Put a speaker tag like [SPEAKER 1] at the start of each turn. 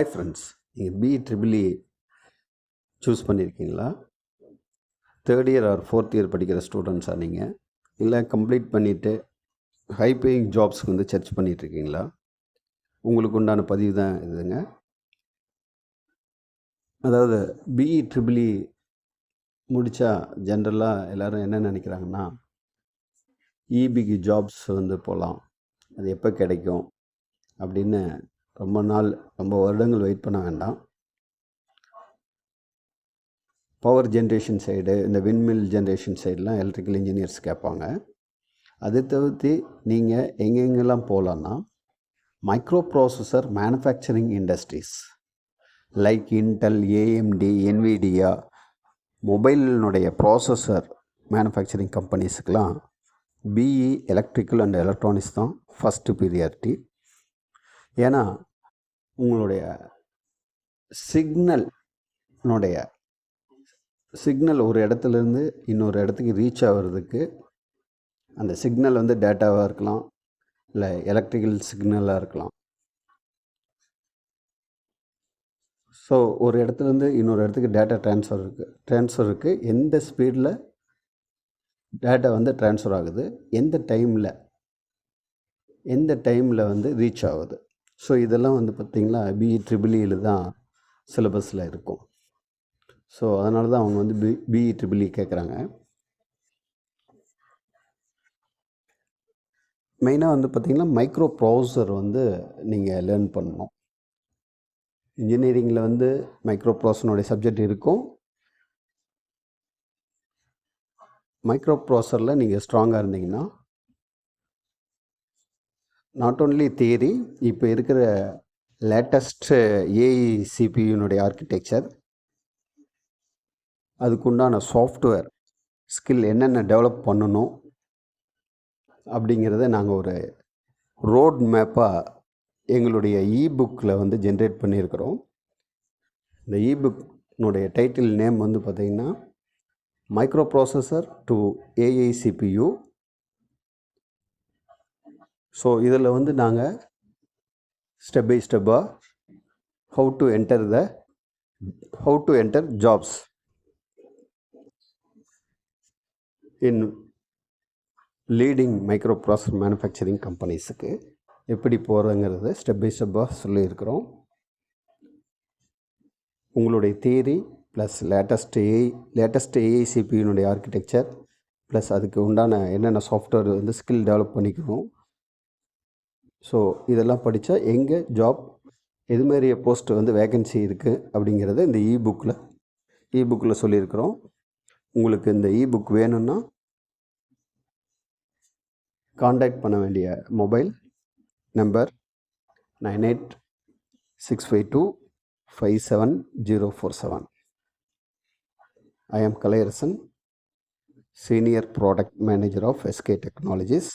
[SPEAKER 1] Hi friends, நீங்கள் BEEE choose பண்ணியிருக்கீங்களா? Third year R fourth year படிக்கிற ஸ்டூடெண்ட்ஸாக நீங்கள்? இல்லை கம்ப்ளீட் பண்ணிவிட்டு ஹை பேயிங் ஜாப்ஸ்க்கு வந்து சர்ச் பண்ணிகிட்ருக்கீங்களா? உங்களுக்கு உண்டான பதிவு தான் இதுங்க. அதாவது BEEE முடித்தா ஜென்ரலாக எல்லோரும் என்ன நினைக்கிறாங்கன்னா, EBக்கு ஜாப்ஸ் வந்து போகலாம், அது எப்போ கிடைக்கும் அப்படின்னு ரொம்ப வருடங்கள் வெயிட் பண்ண வேண்டாம். பவர் ஜென்ரேஷன் சைடு, இந்த விண்மில் ஜென்ரேஷன் சைடெலாம் எலக்ட்ரிக்கல் இன்ஜினியர்ஸ் கேட்பாங்க. அதை தவிர்த்து நீங்கள் எங்கெங்கெல்லாம் போகலான்னா, microprocessor manufacturing industries like Intel, AMD, NVIDIA, மொபைலினுடைய ப்ராசஸர் மேனுஃபேக்சரிங் கம்பெனிஸுக்கெலாம் BE எலக்ட்ரிக்கல் அண்ட் எலக்ட்ரானிக்ஸ் தான் ஃபஸ்ட்டு ப்ரியாரிட்டி. ஏன்னா உங்களுடைய சிக்னல் ஒரு இடத்துலேருந்து இன்னொரு இடத்துக்கு ரீச் ஆகிறதுக்கு, அந்த சிக்னல் வந்து டேட்டாவாக இருக்கலாம், இல்லை எலக்ட்ரிக்கல் சிக்னலாக இருக்கலாம். ஸோ ஒரு இடத்துலேருந்து இன்னொரு இடத்துக்கு டேட்டா ட்ரான்ஸ்ஃபருக்கு எந்த ஸ்பீடில் டேட்டா வந்து ட்ரான்ஸ்ஃபர் ஆகுது, எந்த டைமில் வந்து ரீச் ஆகுது. ஸோ இதெல்லாம் வந்து பார்த்திங்களா BEEE தான் சிலபஸில் இருக்கும். ஸோ அதனால தான் அவங்க வந்து BEEE கேட்குறாங்க. மெயினாக வந்து பார்த்திங்கன்னா மைக்ரோ ப்ராசஸர் வந்து நீங்கள் லேர்ன் பண்ணணும். இன்ஜினியரிங்கில் வந்து மைக்ரோ ப்ராசஸனுடைய சப்ஜெக்ட் இருக்கும். மைக்ரோ ப்ராசஸரில் நீங்கள் ஸ்ட்ராங்காக இருந்தீங்கன்னா, நாட் ஓன்லி தியரி, இப்போ இருக்கிற லேட்டஸ்ட்டு AI CPU ஆர்கிடெக்சர், அதுக்குண்டான சாஃப்ட்வேர் ஸ்கில் என்னென்ன டெவலப் பண்ணணும் அப்படிங்கிறத நாங்கள் ஒரு ரோட் மேப்பாக எங்களுடைய இபுக்கில் வந்து ஜென்ரேட் பண்ணியிருக்கிறோம். இந்த இபுக்னுடைய டைட்டில் நேம் வந்து பார்த்திங்கன்னா microprocessor to AI CPU. So இதில் வந்து நாங்கள் ஸ்டெப் பை ஸ்டெப்பாக how to enter jobs in leading microprocessor manufacturing கம்பெனிஸுக்கு எப்படி போகிறதுங்கிறத ஸ்டெப் பை ஸ்டெப்பாக சொல்லியிருக்கிறோம். உங்களுடைய theory plus latest AI CPU architecture plus அதுக்கு உண்டான என்னென்ன சாஃப்ட்வேர் வந்து ஸ்கில் டெவலப் பண்ணிக்கணும். ஸோ இதெல்லாம் படித்தா எங்கே ஜாப், எதுமாரி போஸ்ட் வந்து வேகன்சி இருக்குது அப்படிங்கிறத இந்த இபுக்கில் சொல்லியிருக்கிறோம். உங்களுக்கு இந்த இபுக் வேணும்னா காண்டாக்ட் பண்ண வேண்டிய mobile number 9865257047. I am Kalaiarasan, Senior Product Manager of SK Technologies.